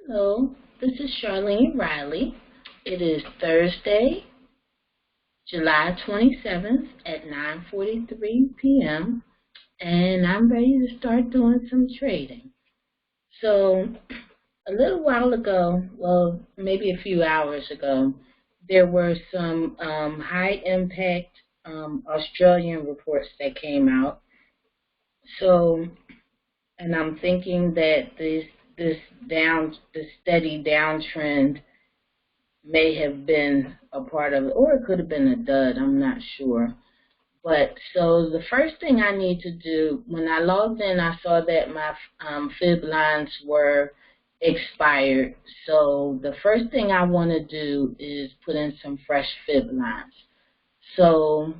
Hello, this is Charlene Riley. It is Thursday, July 27th at 9:43 p.m. and I'm ready to start doing some trading. So, a little while ago, well, maybe a few hours ago, there were some high impact Australian reports that came out. So, and I'm thinking that this steady downtrend may have been a part of it, or it could have been a dud. I'm not sure. But so the first thing I need to do, when I logged in, I saw that my fib lines were expired. So the first thing I want to do is put in some fresh fib lines. So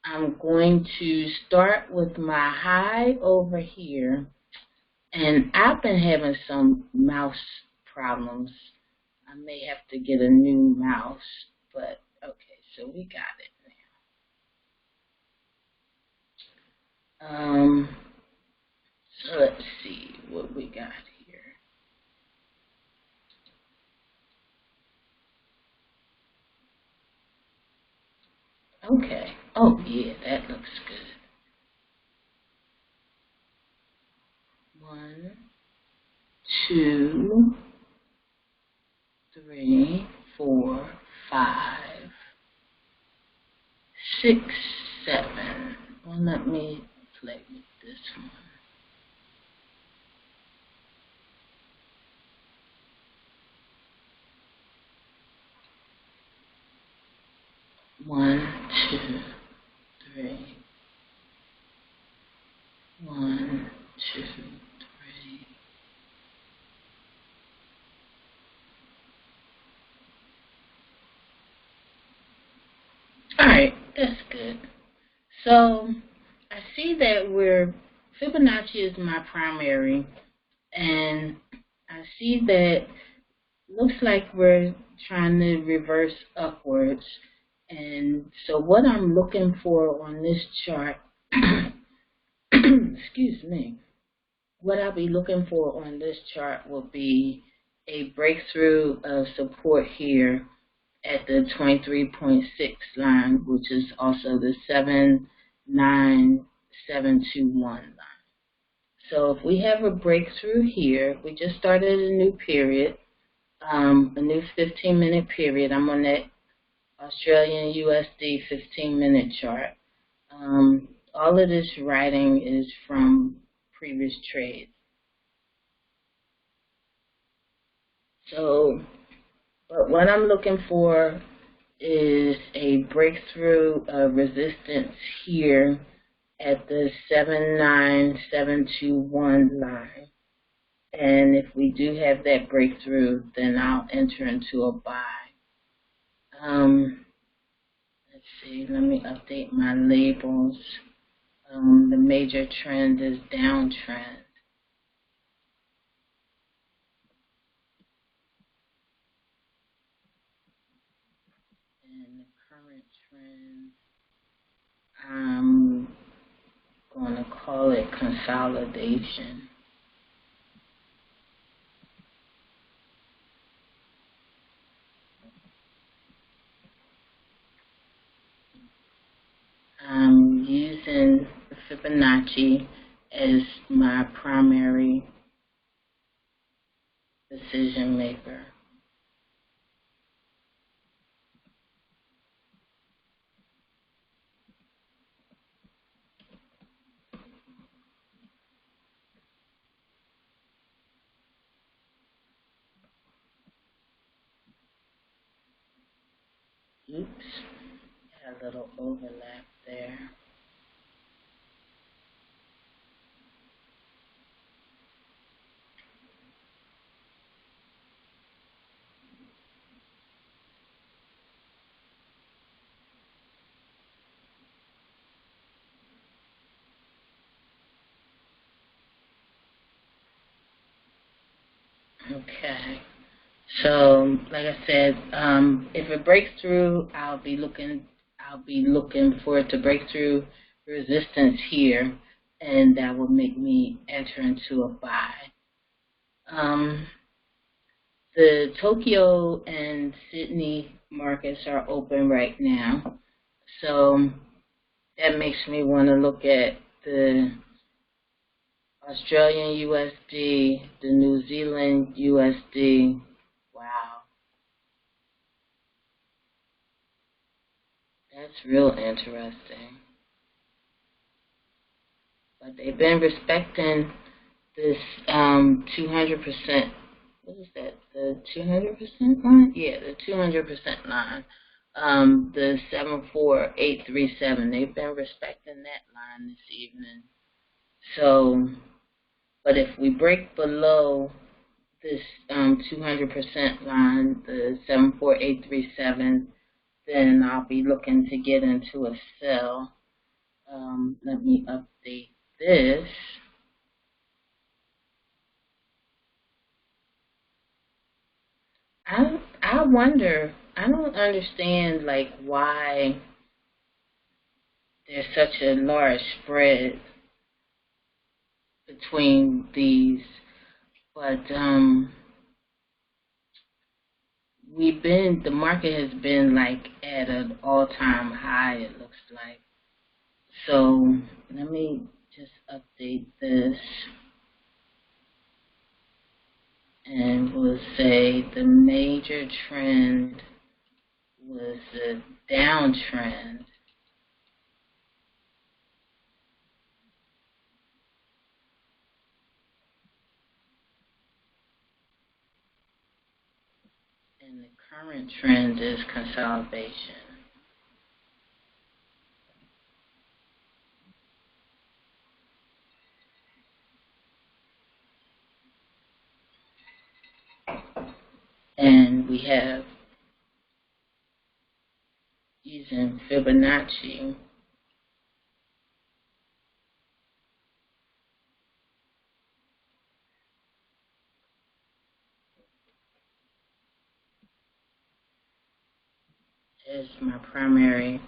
I'm going to start with my high over here. And I've been having some mouse problems. I may have to get a new mouse, but okay, so we got it now. So let's see what we got here. Okay. Oh yeah, that looks good. 1, 2, 3, 4, 5, 6, 7. Well, let me play with this one. 1, 2, 3. 1, 2, 3. All right, that's good. So I see that Fibonacci is my primary, and I see that looks like we're trying to reverse upwards. And so what I'm looking for on this chart, excuse me, what I'll be looking for on this chart will be a breakthrough of support here at the 23.6 line, which is also the 79721 line. So if we have a breakthrough here, we just started a new period, a new 15-minute period. I'm on that Australian USD 15-minute chart. All of this writing is from previous trades. So, but what I'm looking for is a breakthrough of resistance here at the 79721 line. And if we do have that breakthrough, then I'll enter into a buy. Let's see, let me update my labels. The major trend is downtrend. And the current trend, I'm going to call it consolidation. I'm using Fibonacci as my primary decision maker. Oops, had a little overlap there. Okay, so like I said, if it breaks through, I'll be looking for it to break through resistance here, and that will make me enter into a buy. The Tokyo and Sydney markets are open right now, so that makes me want to look at the Australian USD, the New Zealand USD. Wow, that's real interesting. But they've been respecting this 200%. What is that? The 200% line? Yeah, the 200% line. The 74837. They've been respecting that line this evening. So, but if we break below this 200% line, the 74837, then I'll be looking to get into a sell. Let me update this. I wonder. I don't understand like why there's such a large spread between these, but the market has been like at an all-time high. It looks like. So let me just update this, and we'll say the major trend was a downtrend. And the current trend is consolidation. And we have, using Fibonacci, as my primary.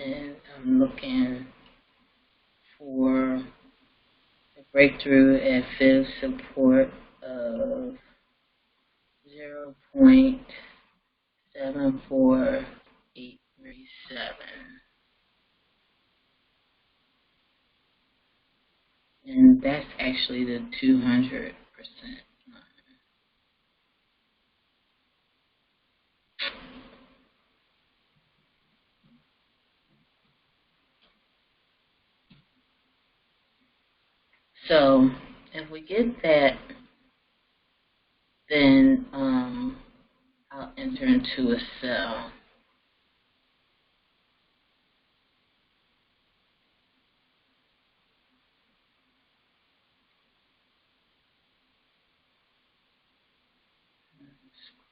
And I'm looking for a breakthrough at fib support of 0.74837. And that's actually the 200%. So if we get that, then I'll enter into a sell.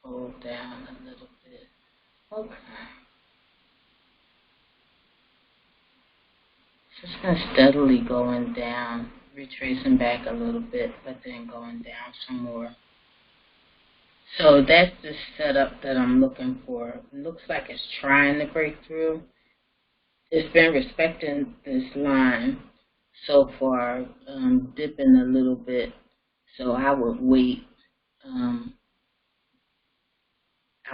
Scroll down a little bit. Okay. Just been steadily going down, retracing back a little bit, but then going down some more. So that's the setup that I'm looking for. It looks like it's trying to break through. It's been respecting this line so far, dipping a little bit. So I would wait. I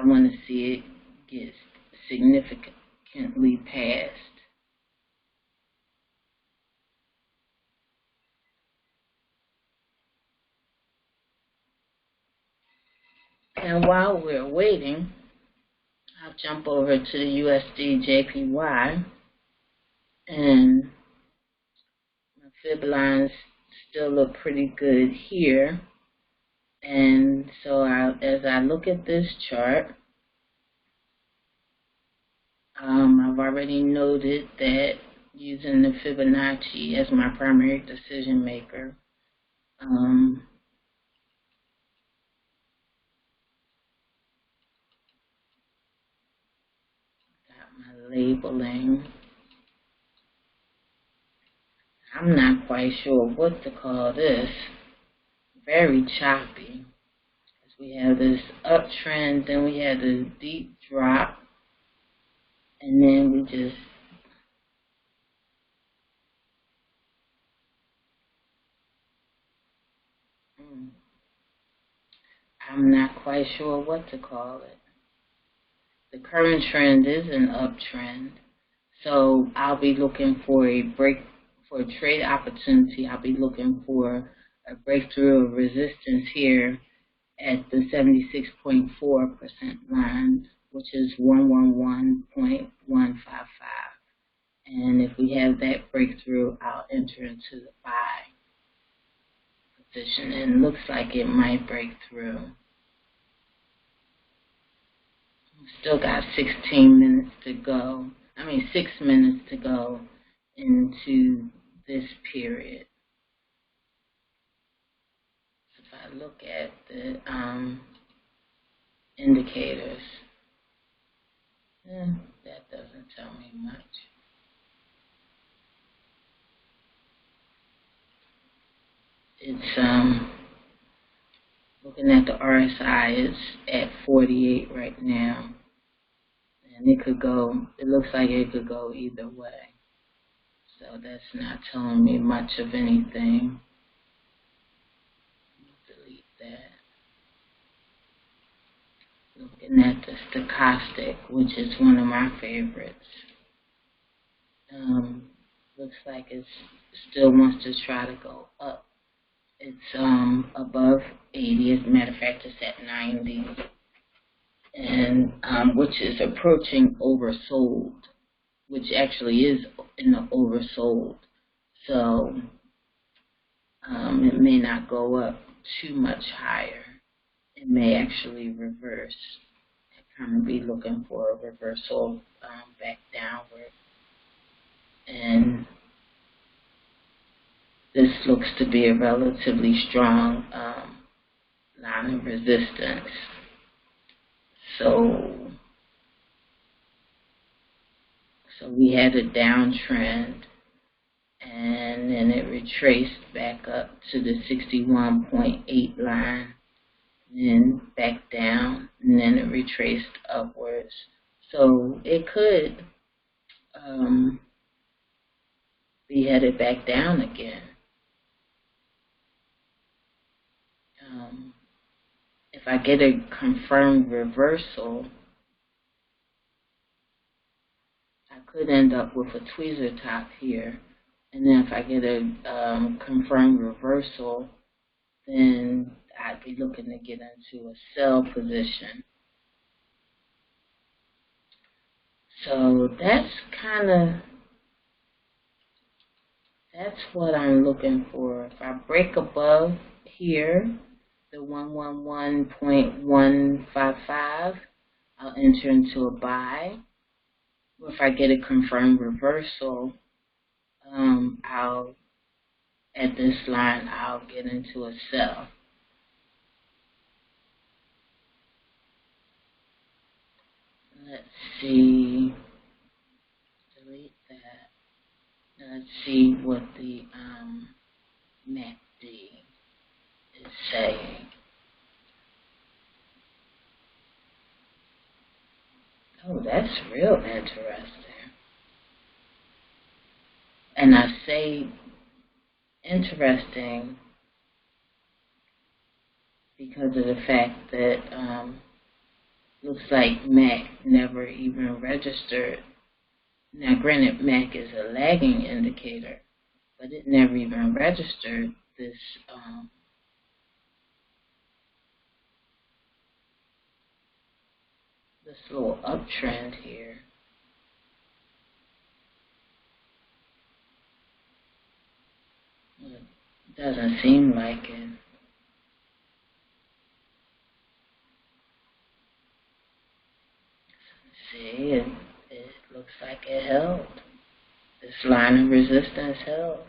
want to see it get significantly past. And while we're waiting, I'll jump over to the USD JPY, and my fib lines still look pretty good here. And so as I look at this chart, I've already noted that using the Fibonacci as my primary decision maker, got my labeling. I'm not quite sure what to call this. Very choppy. We have this uptrend, then we had this deep drop, and then we just I'm not quite sure what to call it. The current trend is an uptrend, so I'll be looking for a trade opportunity. I'll be looking for a breakthrough of resistance here at the 76.4% line, which is 111.155. And if we have that breakthrough, I'll enter into the buy position. And it looks like it might break through. Still got 16 minutes to go. 6 minutes to go into this period. So if I look at the indicators, that doesn't tell me much. It's looking at the RSI, it's at 48 right now. And it looks like it could go either way. So that's not telling me much of anything. Delete that. Looking at the stochastic, which is one of my favorites. Looks like it still wants to try to go up. It's above 80. As a matter of fact, it's at 90. And which is approaching oversold, which actually is in the oversold. So it may not go up too much higher. It may actually reverse. I kind of be looking for a reversal back downward. And this looks to be a relatively strong line of resistance. So we had a downtrend, and then it retraced back up to the 61.8 line, and then back down, and then it retraced upwards. So it could be headed back down again. If I get a confirmed reversal, I could end up with a tweezer top here. And then if I get a confirmed reversal, then I'd be looking to get into a sell position. So that's what I'm looking for. If I break above here, the 111.155, I'll enter into a buy. Or if I get a confirmed reversal, at this line, I'll get into a sell. Let's see. Delete that. Let's see what the MACD is saying. Oh, that's real interesting. And I say interesting because of the fact that looks like MAC never even registered. Now, granted, MAC is a lagging indicator, but it never even registered this little uptrend here. It doesn't seem like it. See, it looks like it held. This line of resistance held.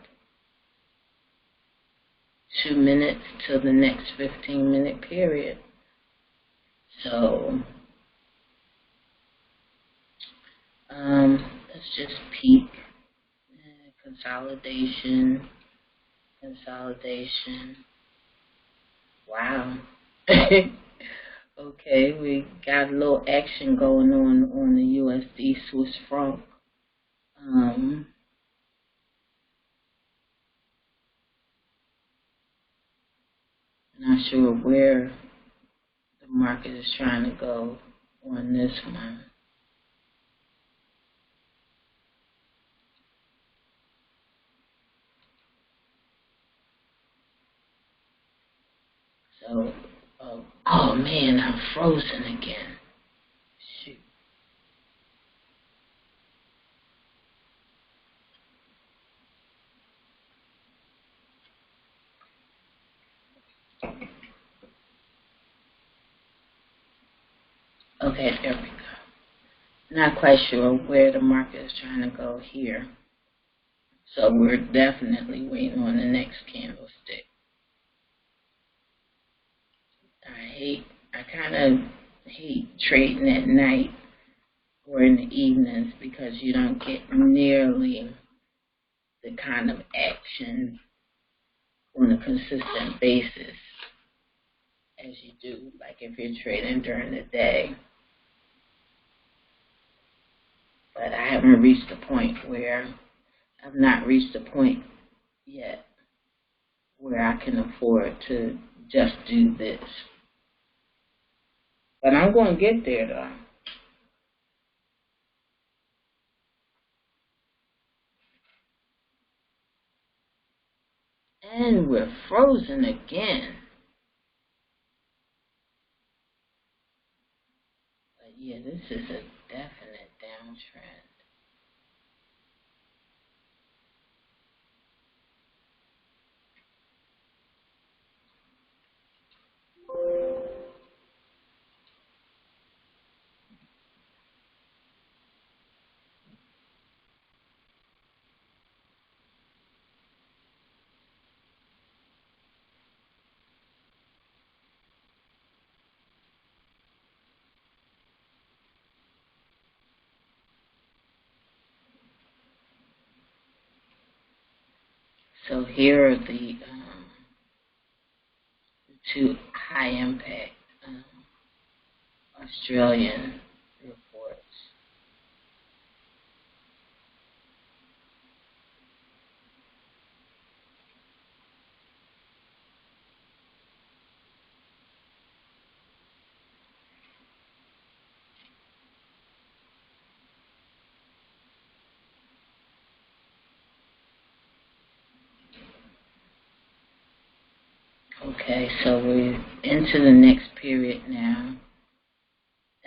2 minutes till the next 15-minute period. So let's just peek, because consolidation, consolidation. Wow. Okay, we got a little action going on the USD Swiss franc. Not sure where the market is trying to go on this one. So, oh man, I'm frozen again. Shoot. Okay, there we go. Not quite sure where the market is trying to go here. So we're definitely waiting on the next candlestick. I kind of hate trading at night or in the evenings because you don't get nearly the kind of action on a consistent basis as you do, like if you're trading during the day. But I haven't reached the point where I've not reached the point yet where I can afford to just do this. But I'm going to get there though. And we're frozen again. But yeah, this is a definite downtrend. So here are the two high impact Australian reports. Okay, so we're into the next period now,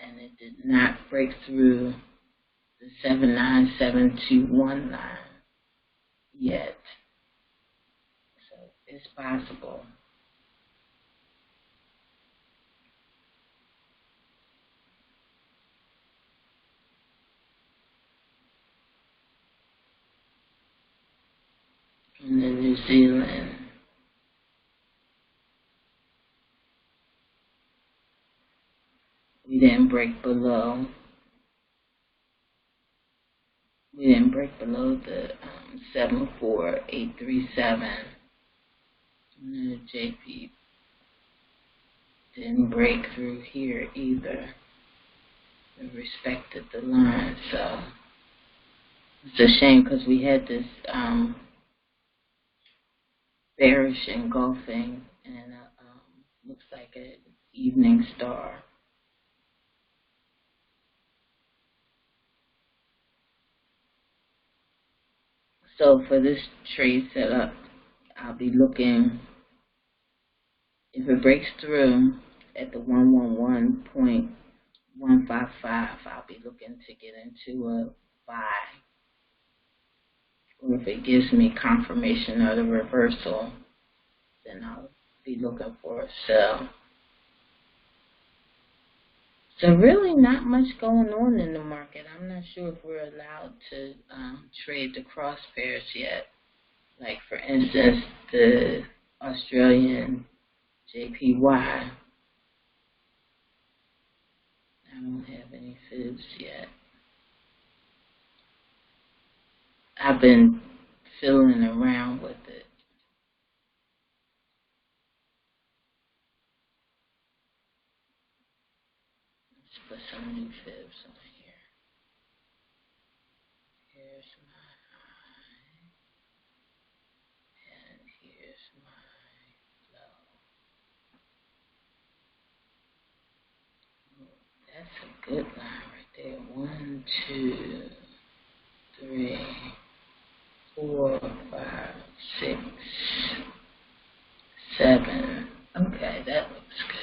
and it did not break through the 79721 line yet. So it's possible. In the New Zealand, we didn't break below. We didn't break below the 74837. And the JP didn't break through here either. We respected the line, so it's a shame because we had this bearish engulfing and looks like an evening star. So for this trade setup, I'll be looking, if it breaks through at the 111.155, I'll be looking to get into a buy. Or if it gives me confirmation of the reversal, then I'll be looking for a sell. So really not much going on in the market. I'm not sure if we're allowed to trade the cross pairs yet. Like for instance, the Australian JPY. I don't have any fibs yet. I've been fiddling around with it. Let's put some new fibs on here. Here's my high, and here's my low. That's a good line right there. 1, 2, 3, 4, 5, 6, 7. Okay, that looks good.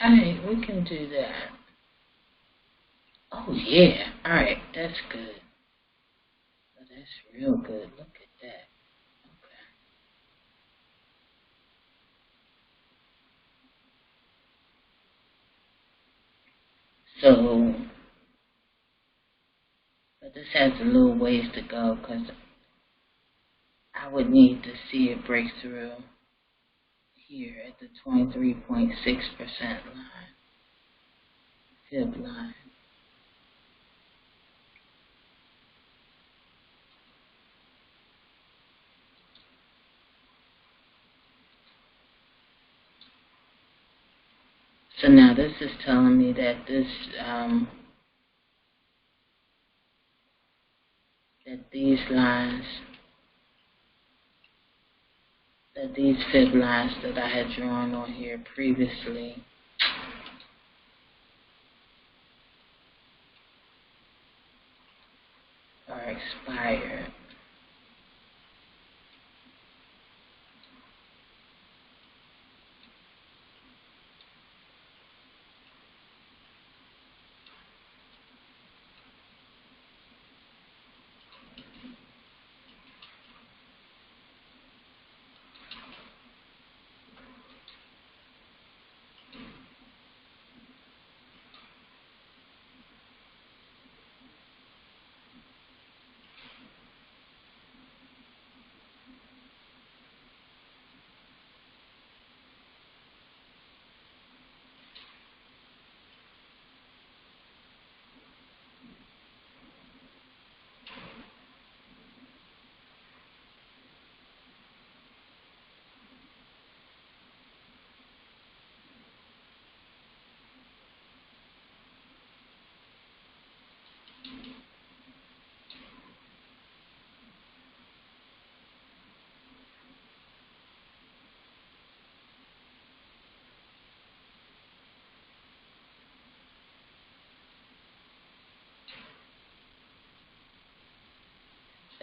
Alright, we can do that. Oh yeah, alright, that's good. Oh, that's real good, look at that. Okay. So, but this has a little ways to go because I would need to see it break through here at the 23.6% line, fib line. So now this is telling me that that these lines, that these fib lines that I had drawn on here previously are expired.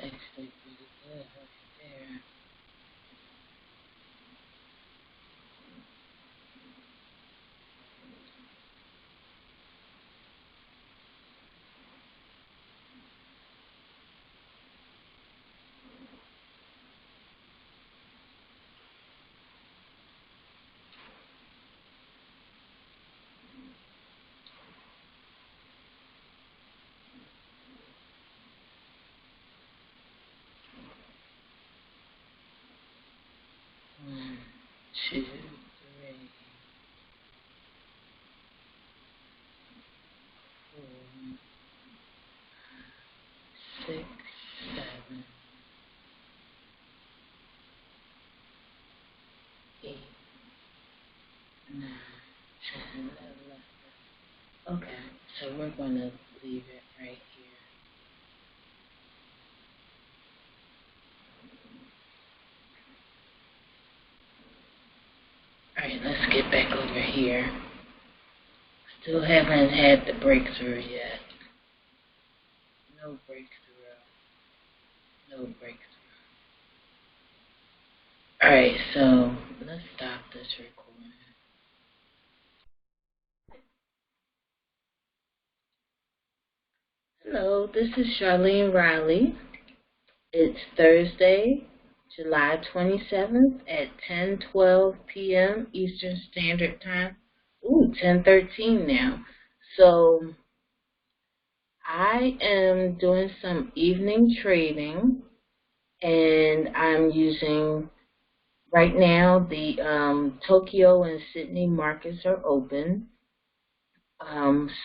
It's actually pretty good right there. One, two, three, 4, 6, 7, 8, 9, 10, 11. Okay, so we're going to leave it right here. Alright, let's get back over here. Still haven't had the breakthrough yet. No breakthrough. No breakthrough. Alright, so let's stop this recording. Hello, this is Charlene Riley. It's Thursday, July 27th at 10:12 p.m. Eastern Standard Time. Ooh, 10:13 now. So I am doing some evening trading, and I'm using right now the Tokyo and Sydney markets are open.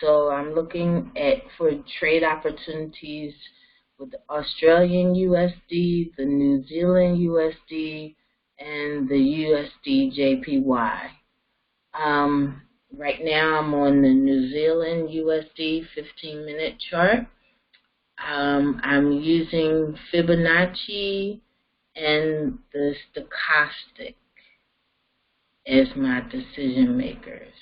So I'm looking at for trade opportunities with the Australian USD, the New Zealand USD, and the USD JPY. Right now I'm on the New Zealand USD 15-minute chart. I'm using Fibonacci and the stochastic as my decision makers.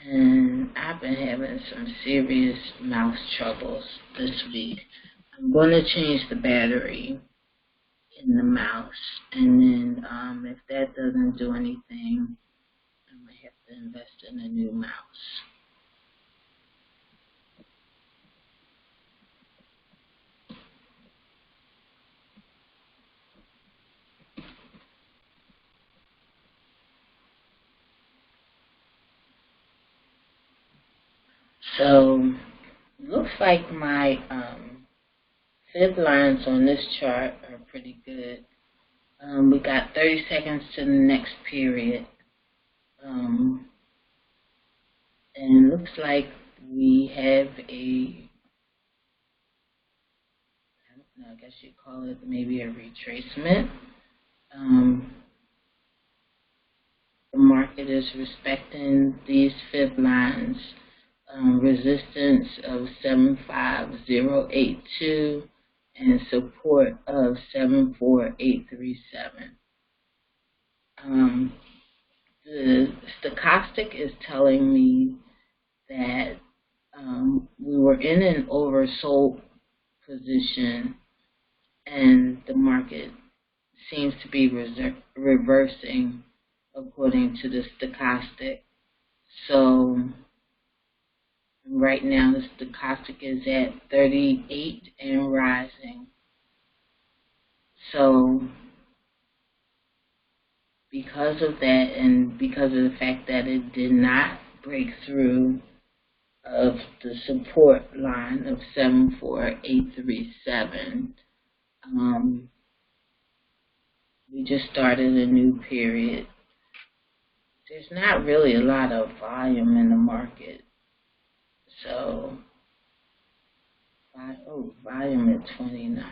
And I've been having some serious mouse troubles this week. I'm going to change the battery in the mouse, and then if that doesn't do anything, I'm going to have to invest in a new mouse. So, looks like my fib lines on this chart are pretty good. We got 30 seconds to the next period. And looks like we have I guess you'd call it maybe a retracement. The market is respecting these fib lines, resistance of 75082 and support of 74837. The stochastic is telling me that we were in an oversold position, and the market seems to be reversing according to the stochastic. So right now the stochastic is at 38 and rising. So because of that, and because of the fact that it did not break through of the support line of 74837, we just started a new period. There's not really a lot of volume in the market. So, volume at 29.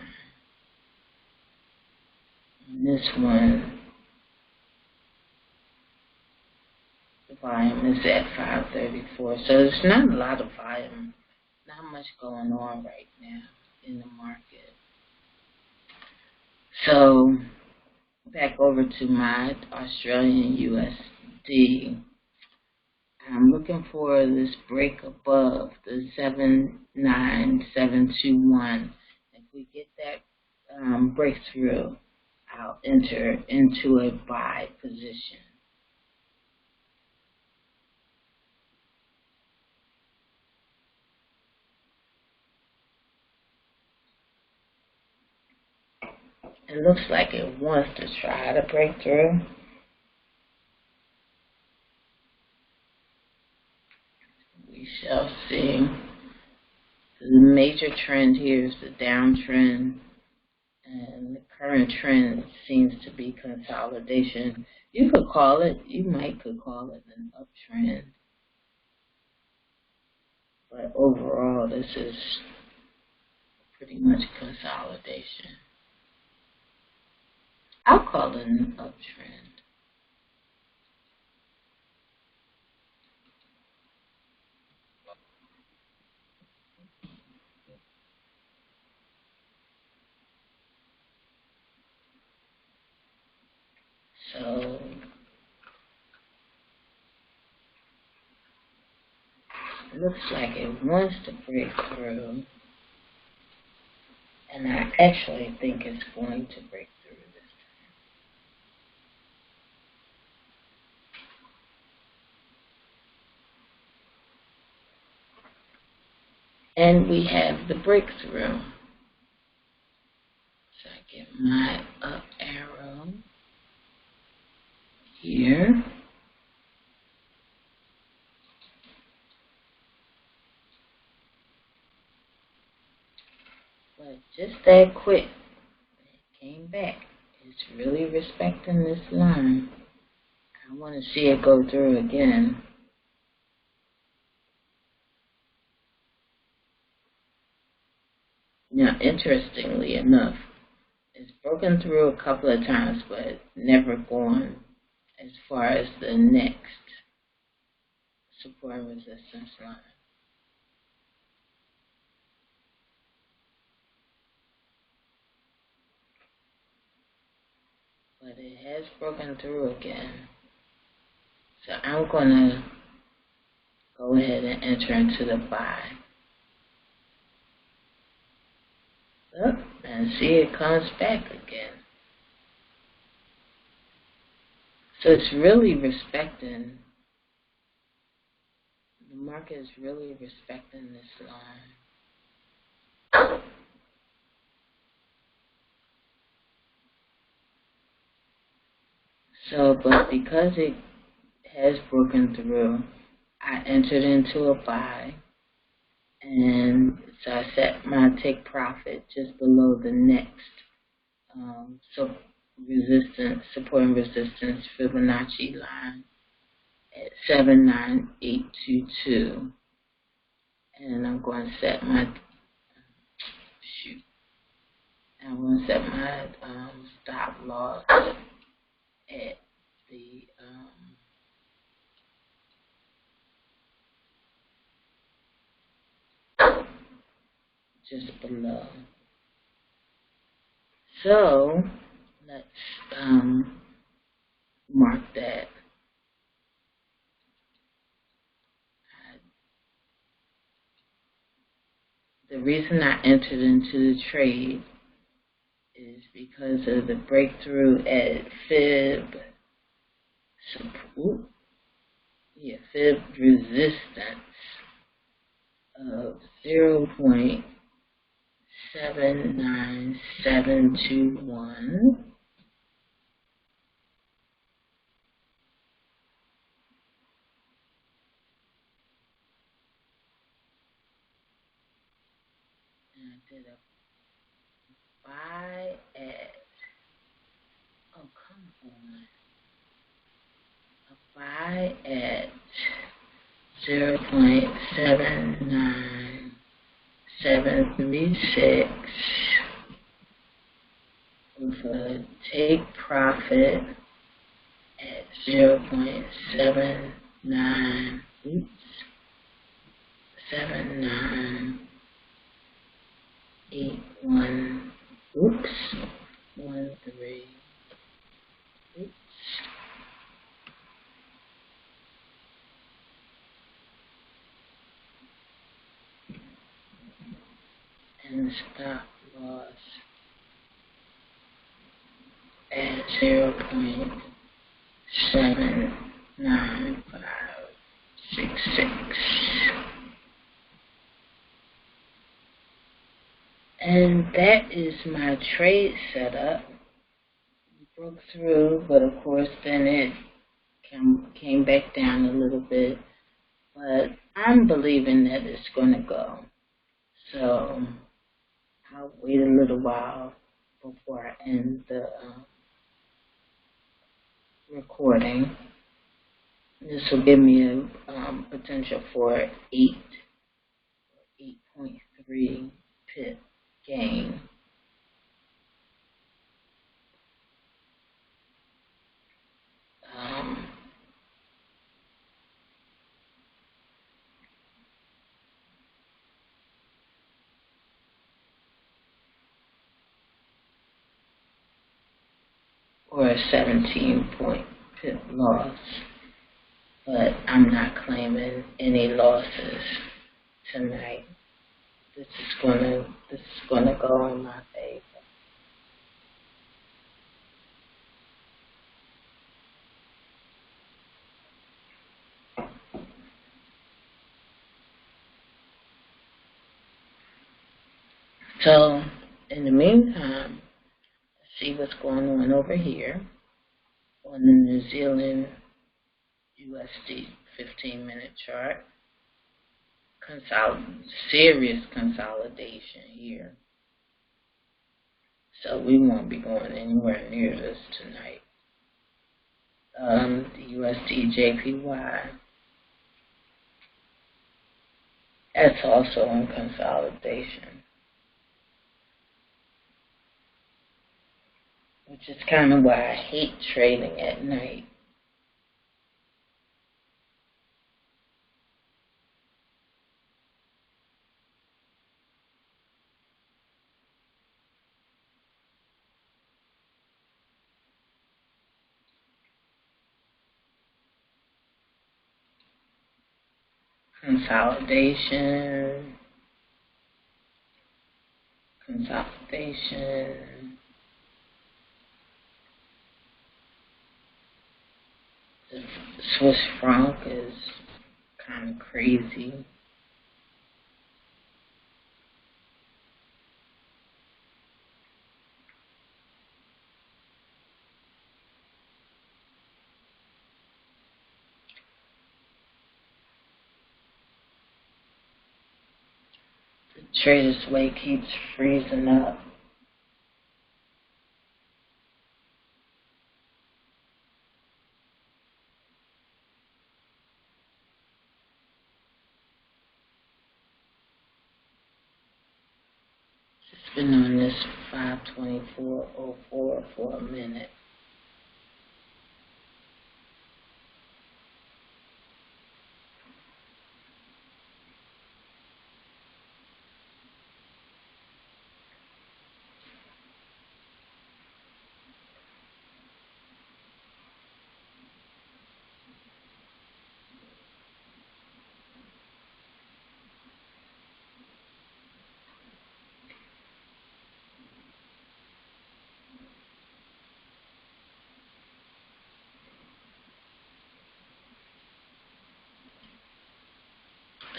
And this one, the volume is at 534. So there's not a lot of volume, not much going on right now in the market. So, back over to my Australian USD. I'm looking for this break above the 79721. If we get that breakthrough, I'll enter into a buy position. It looks like it wants to try to break through. We shall see. The major trend here is the downtrend, and the current trend seems to be consolidation. You might call it an uptrend. But overall, this is pretty much consolidation. I'll call it an uptrend. So it looks like it wants to break through, and I actually think it's going to break through this And we have the breakthrough. So I get my up arrow here. But just that quick, it came back. It's really respecting this line. I want to see it go through again. Now, interestingly enough, it's broken through a couple of times, but never gone as far as the next support and resistance line. But it has broken through again. So I'm going to go ahead and enter into the buy. Up and see it comes back again. So it's really respecting, the market is really respecting this line. So, but because it has broken through, I entered into a buy, and so I set my take profit just below the next support and resistance Fibonacci line at 79822, and I'm going to set my stop loss at the just below. So let's mark that. The reason I entered into the trade is because of the breakthrough at fib resistance of 0.79721. And I did a buy at, oh come on, a buy at 0.79736 with a take profit at 0.79, 7981, 13, and stop loss at 0.79566. And that is my trade setup. Broke through, but of course then it came back down a little bit. But I'm believing that it's going to go. So I'll wait a little while before I end the recording. This will give me a potential for 8.3 pip gain. Or a 17-point pip loss. But I'm not claiming any losses tonight. This is gonna go in my favor. So, in the meantime, let's see what's going on over here on the New Zealand USD 15-minute chart. Serious consolidation here. So we won't be going anywhere near this tonight. The USD JPY, that's also in consolidation, which is kind of why I hate trading at night. Consolidation. The Swiss franc is kind of crazy. The Trader's Way keeps freezing up. It's been on this 524.04 for a minute.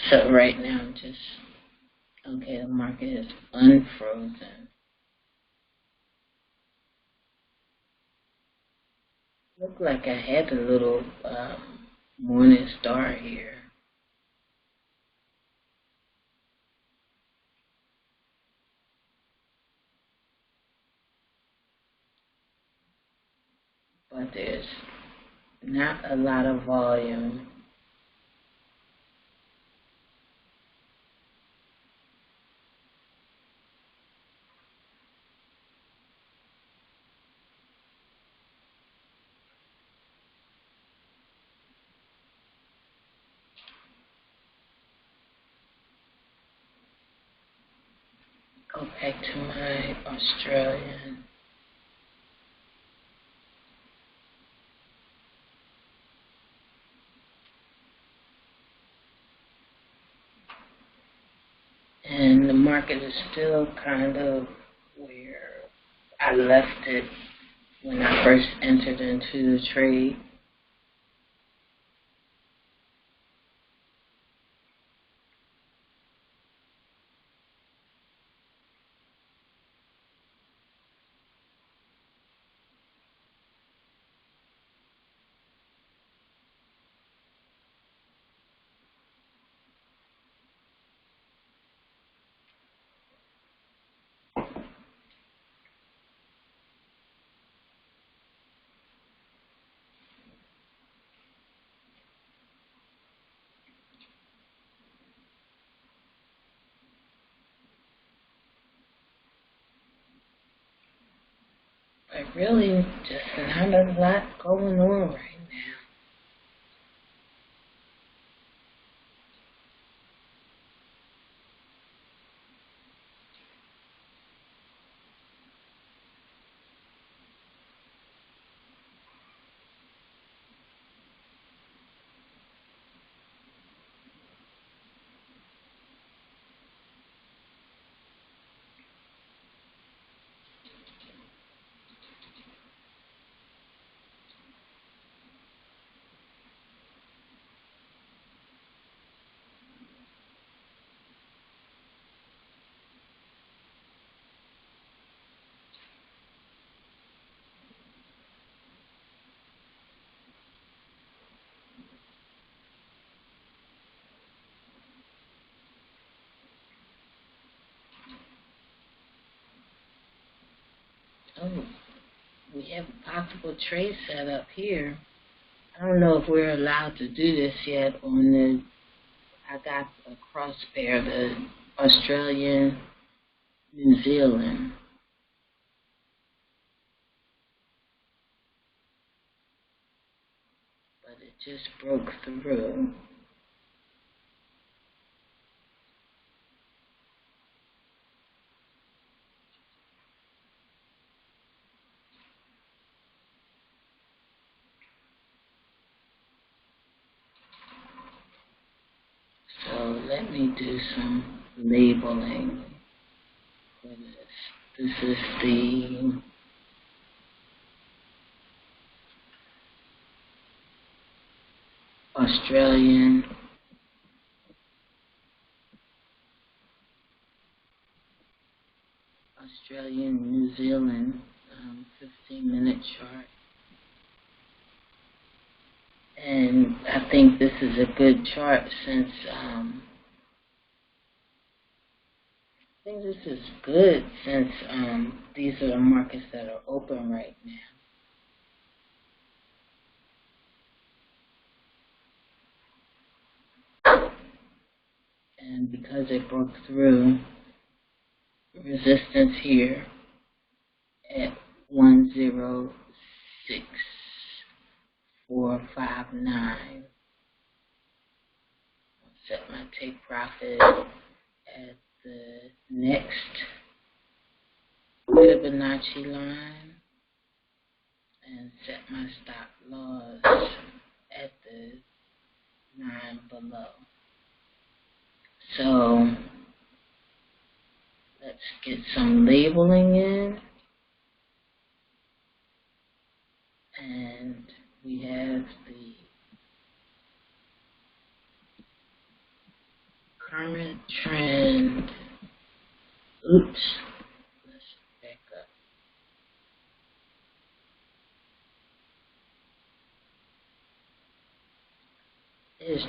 So right now, okay, the market is unfrozen. Looked like I had a little morning star here. But there's not a lot of volume. Go back to my Australian. And the market is still kind of where I left it when I first entered into the trade. But really, just not a lot going on right now. Oh, we have a possible trade set up here. I don't know if we're allowed to do this yet on the, I got a cross pair, the Australian, New Zealand. But it just broke through. So let me do some labeling for this. This is the Australian, New Zealand 15-minute chart. And I think this is a good chart since these are the markets that are open right now. And because it broke through resistance here at 106,459. I'll set my take profit at the next Fibonacci line and set my stop loss at the 9 below. So let's get some labeling in. And we have the current trend. Oops. Let's back up. Is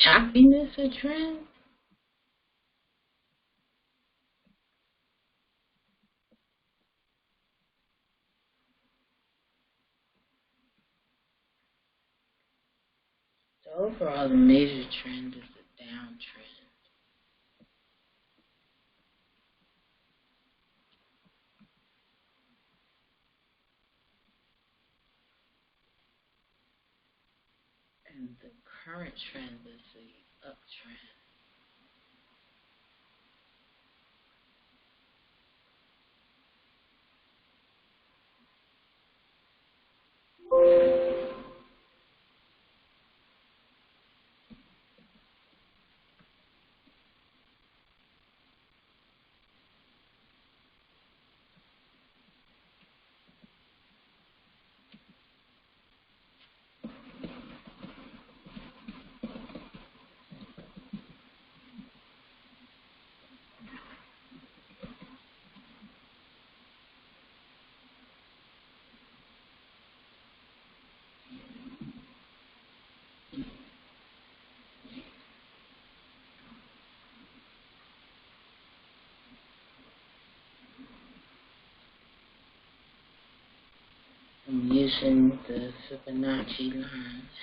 choppiness a trend? So overall, the major trend is a downtrend. And the current trend is the uptrend. I'm using the Fibonacci lines.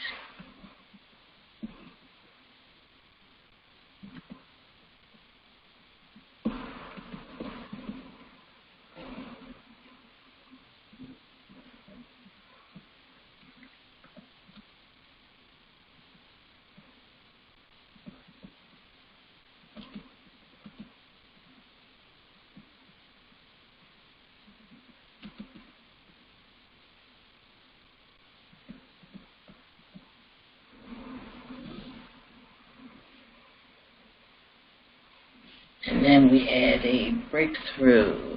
And then we had a breakthrough.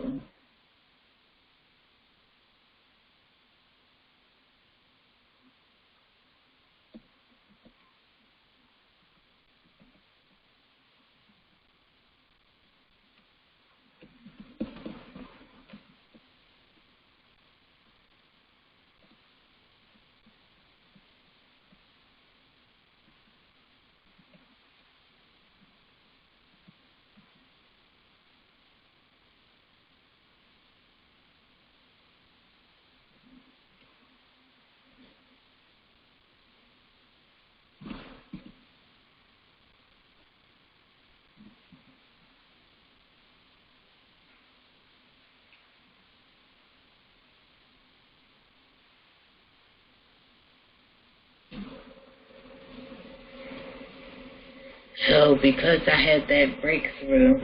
So because I had that breakthrough,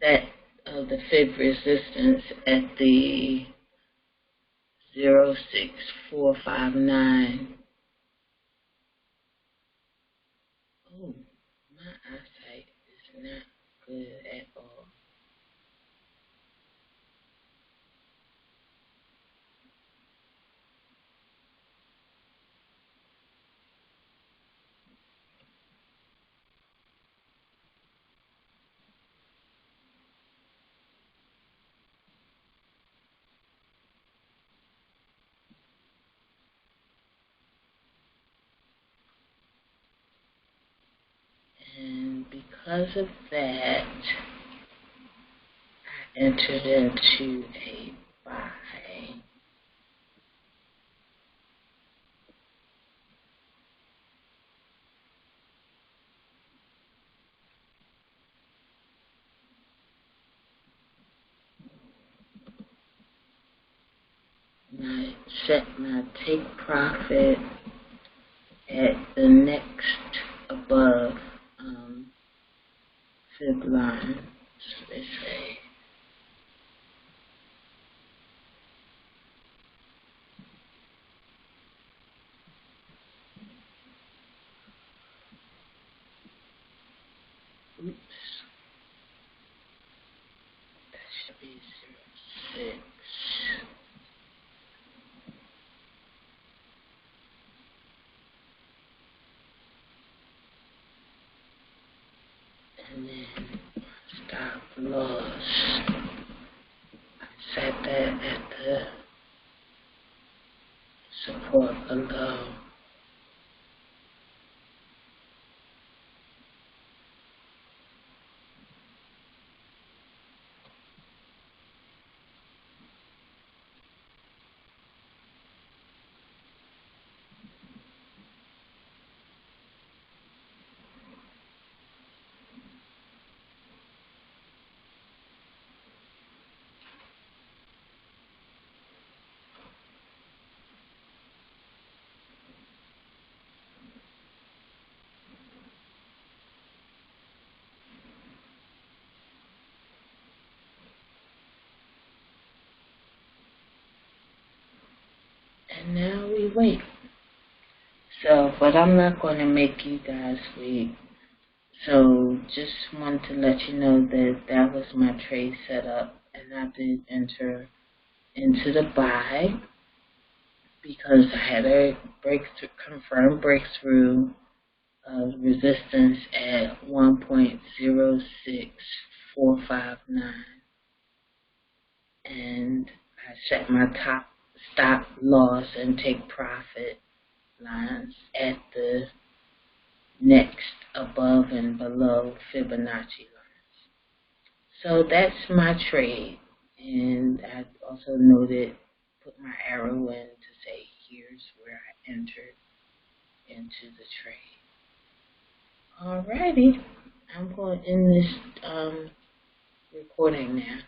that the fib resistance at the 06459. Oh, my eyesight is not good at all. And because of that, I entered into a buy. And I set my take profit at the next above fib line. So they say. Oops. That should be 06. And then stop loss. I set that at the support below. And now we wait. So, but I'm not going to make you guys wait. So, just wanted to let you know that that was my trade setup, and I did enter into the buy because I had a breakthrough, confirmed breakthrough of resistance at 1.06459, and I set my top stop loss and take profit lines at the next above and below Fibonacci lines. So that's my trade, and I also noted, put my arrow in to say here's where I entered into the trade. Alrighty, I'm going to end this recording now.